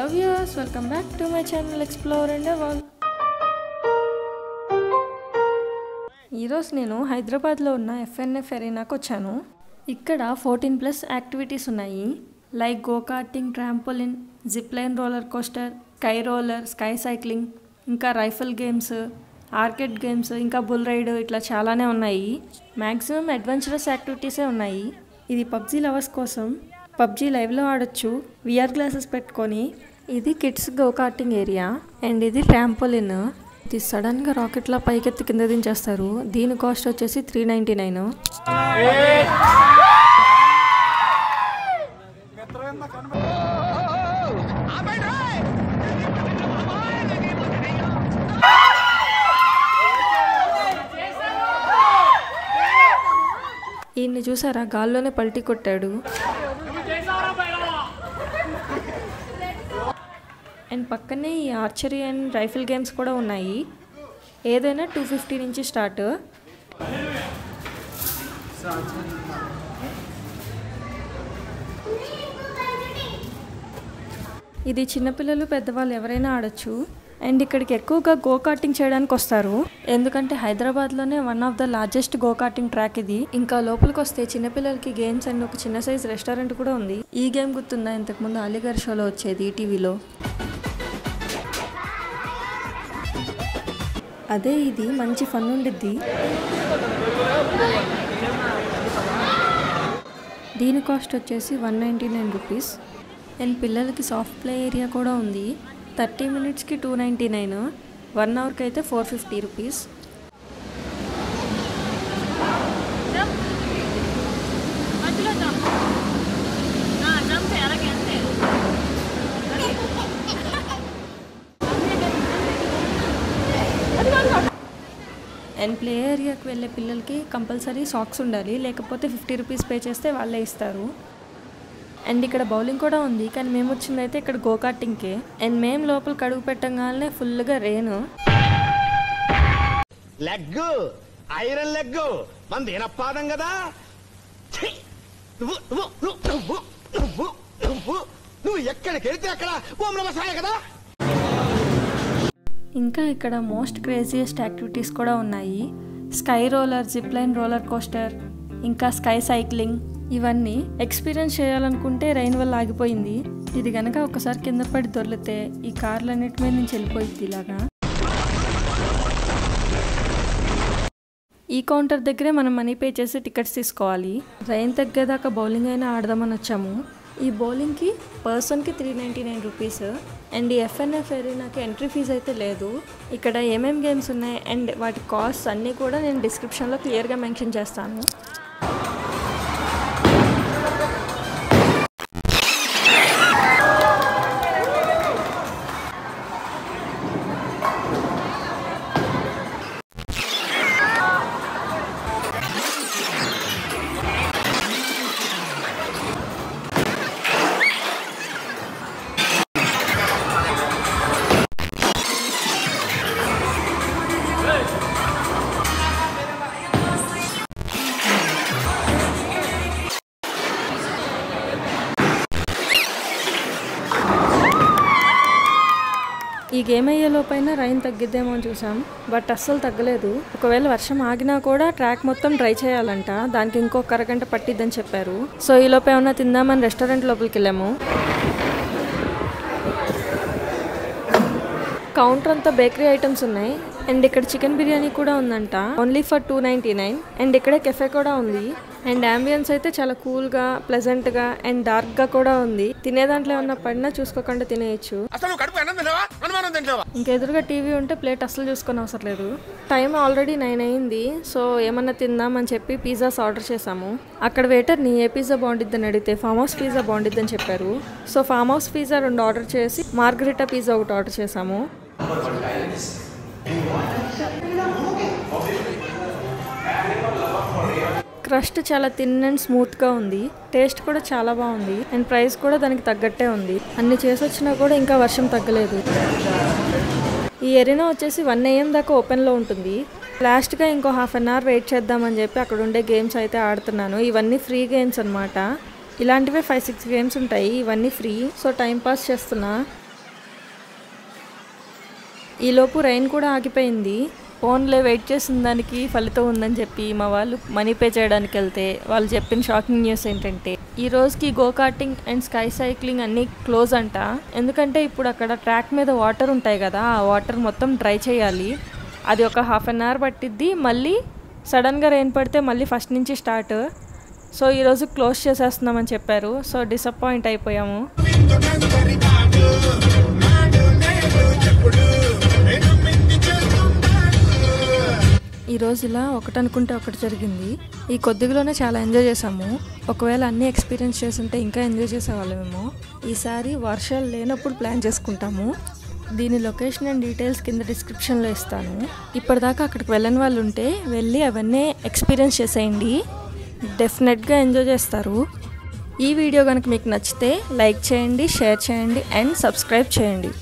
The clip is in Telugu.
Hello viewers, welcome back to my channel Explore and Evolve. ఈరోజు నేను హైదరాబాద్లో ఉన్న FNF అరీనాకు వచ్చాను. ఇక్కడ 14+ యాక్టివిటీస్ ఉన్నాయి. Like go karting, trampoline, zip line, roller coaster, sky roller, sky cycling, ఇంకా రైఫిల్ గేమ్స్, ఆర్కేడ్ గేమ్స్, ఇంకా బుల్ రైడ్, ఇట్లా చాలానే ఉన్నాయి. మ్యాక్సిమం అడ్వెంచరస్ యాక్టివిటీసే ఉన్నాయి. ఇది పబ్జీ లవర్స్ కోసం. పబ్జీ లైవ్లో ఆడొచ్చు VR గ్లాసెస్ పెట్టుకొని. ఇది kids go karting area and ఇది ట్రాంపోలిన్. ఇది సడన్గా రాకెట్లా పైకెత్తి కింద దించేస్తారు. దీని కాస్ట్ వచ్చేసి 399. ఈయన్ని చూసారా, గాల్లోనే పల్టీ కొట్టాడు. అండ్ పక్కనే ఈ ఆర్చరీ అండ్ రైఫిల్ గేమ్స్ కూడా ఉన్నాయి. ఏదైనా 250 నుంచి స్టార్ట్. ఇది చిన్నపిల్లలు పెద్దవాళ్ళు ఎవరైనా ఆడొచ్చు. అండ్ ఇక్కడికి ఎక్కువగా గో కార్టింగ్ చేయడానికి వస్తారు, ఎందుకంటే హైదరాబాద్లోనే one of the largest go karting track ఇది. ఇంకా లోపలికి వస్తే చిన్నపిల్లలకి గేమ్స్ అండ్ ఒక చిన్న సైజ్ రెస్టారెంట్ కూడా ఉంది. ఈ గేమ్ గుర్తుందా, ఇంతకుముందు అలీగర్ షోలో వచ్చేది ఈటీవీలో. అదే ఇది, మంచి ఫన్ ఉండిద్ది. దీని కాస్ట్ వచ్చేసి 199 రూపీస్. అండ్ పిల్లలకి సాఫ్ట్ ప్లే ఏరియా కూడా ఉంది. 30 మినిట్స్కి 299, 1 అవర్కి అయితే 450 రూపీస్. అండ్ ప్లే ఏరియాకి వెళ్ళే పిల్లలకి కంపల్సరీ సాక్స్ ఉండాలి, లేకపోతే 50 రూపీస్ పే చేస్తే వాళ్ళే ఇస్తారు. అండ్ ఇక్కడ బౌలింగ్ కూడా ఉంది, కానీ మేము వచ్చిందైతే ఇక్కడ గో కార్టింగ్కే. అండ్ మేము లోపలికి అడుగు పెట్టగానే ఫుల్గా రెయిన్. లెగ్ ఐరన్ లెగ్ మంది ఏనప్పాదం కదా. నువ్వు ఎక్కడికి వెళ్తే అక్కడ ఓం నమః శివాయ కదా. ఇంకా ఇక్కడ మోస్ట్ క్రేజియస్ట్ యాక్టివిటీస్ కూడా ఉన్నాయి. Sky roller, zip line, roller coaster, ఇంకా స్కై సైక్లింగ్. ఇవన్నీ ఎక్స్పీరియన్స్ చేయాలనుకుంటే రైన్ వల్ల ఆగిపోయింది. ఇది కనుక ఒకసారి కింద పడి దొర్లితే ఈ కార్లన్నిటి మీద నుంచి వెళ్ళిపోయింది ఇలాగా. ఈ కౌంటర్ దగ్గరే మనం మనీ పే చేసి టికెట్స్ తీసుకోవాలి. రైన్ తగ్గేదాకా బౌలింగ్ అయినా ఆడదామని వచ్చాము. ఈ బౌలింగ్కి పర్సన్కి 399 రూపీస్. అండ్ ఈ FNF అరీనాకి ఎంట్రీ ఫీజు అయితే లేదు. ఇక్కడ ఏమేం గేమ్స్ ఉన్నాయి అండ్ వాటి కాస్ట్ అన్నీ కూడా నేను డిస్క్రిప్షన్లో క్లియర్గా మెన్షన్ చేస్తాను. ఈ గేమ్ అయ్యేలోపైన రైన్ తగ్గిద్దేమో అని చూసాం, బట్ అస్సలు తగ్గలేదు. ఒకవేళ వర్షం ఆగినా కూడా ట్రాక్ మొత్తం డ్రై చేయాలంట, దానికి ఇంకొక అరగంట పట్టిద్దని చెప్పారు. సో ఈ లోపు ఏమన్నా తిందామని రెస్టారెంట్ లోపలికి వెళ్ళాము. కౌంటర్ అంతా బేకరీ ఐటమ్స్ ఉన్నాయి. అండ్ ఇక్కడ చికెన్ బిర్యానీ కూడా ఉందంట, ఓన్లీ ఫర్ 299. అండ్ ఇక్కడ కెఫే కూడా ఉంది. అండ్ అంబియన్స్ అయితే చాలా కూల్గా, ప్లెజెంట్గా అండ్ డార్క్గా కూడా ఉంది. తినే దాంట్లో ఏమన్నా పడినా చూసుకోకుండా తినేయచ్చు. ఇంకా ఎదురుగా టీవీ ఉంటే ప్లేట్ అస్సలు చూసుకొని అవసరం లేదు. టైం ఆల్రెడీ 9 అయింది. సో ఏమన్నా తిందామని చెప్పి పిజ్జాస్ ఆర్డర్ చేసాము. అక్కడ వెయిటర్ని ఏ పిజ్జా బాగుండిద్దని అడిగితే ఫామ్ హౌస్ పిజ్జా బాగుండిద్దని చెప్పారు. So farm house pizza 2 order చేసి మార్గరిటా పిజ్జా ఒకటి ఆర్డర్ చేసాము. క్రస్ట్ చాలా థిన్ అండ్ స్మూత్గా ఉంది. టేస్ట్ కూడా చాలా బాగుంది. అండ్ ప్రైస్ కూడా దానికి తగ్గట్టే ఉంది. అన్ని చేసి వచ్చినా కూడా ఇంకా వర్షం తగ్గలేదు. ఈ అరీనా వచ్చేసి 1 AM దాకా ఓపెన్లో ఉంటుంది. లాస్ట్గా ఇంకో హాఫ్ అన్ అవర్ వెయిట్ చేద్దామని చెప్పి అక్కడ ఉండే గేమ్స్ అయితే ఆడుతున్నాను. ఇవన్నీ ఫ్రీ గేమ్స్ అనమాట. ఇలాంటివే 5-6 గేమ్స్ ఉంటాయి, ఇవన్నీ ఫ్రీ. సో టైం పాస్ చేస్తున్నా. ఈలోపు రైన్ కూడా ఆగిపోయింది. ఫోన్లో వెయిట్ చేసిన దానికి ఫలితం ఉందని చెప్పి మా వాళ్ళు మనీ పే చేయడానికి వెళ్తే వాళ్ళు చెప్పిన షాకింగ్ న్యూస్ ఏంటంటే ఈ రోజుకి go karting and sky cycling అన్నీ క్లోజ్ అంట. ఎందుకంటే ఇప్పుడు అక్కడ ట్రాక్ మీద వాటర్ ఉంటాయి కదా, ఆ వాటర్ మొత్తం డ్రై చేయాలి. అది ఒక హాఫ్ అన్ అవర్ పట్టిద్ది. మళ్ళీ సడన్గా రెయిన్ పడితే మళ్ళీ ఫస్ట్ నుంచి స్టార్ట్. సో ఈరోజు క్లోజ్ చేసేస్తున్నామని చెప్పారు. సో డిసప్పాయింట్ అయిపోయాము. ఈరోజు ఇలా ఒకటి అనుకుంటే ఒకటి జరిగింది. ఈ కొద్దిగలోనే చాలా ఎంజాయ్ చేసాము. ఒకవేళ అన్నీ ఎక్స్పీరియన్స్ చేస్తుంటే ఇంకా ఎంజాయ్ చేసేవాళ్ళమేమో. ఈసారి వర్షాలు లేనప్పుడు ప్లాన్ చేసుకుంటాము. దీని లొకేషన్ అండ్ డీటెయిల్స్ కింద డిస్క్రిప్షన్లో ఇస్తాను. ఇప్పటిదాకా అక్కడికి వెళ్ళని వాళ్ళు ఉంటే వెళ్ళి అవన్నీ ఎక్స్పీరియన్స్ చేసేయండి. డెఫినెట్గా ఎంజాయ్ చేస్తారు. ఈ వీడియో కనుక మీకు నచ్చితే లైక్ చేయండి, షేర్ చేయండి అండ్ సబ్స్క్రైబ్ చేయండి.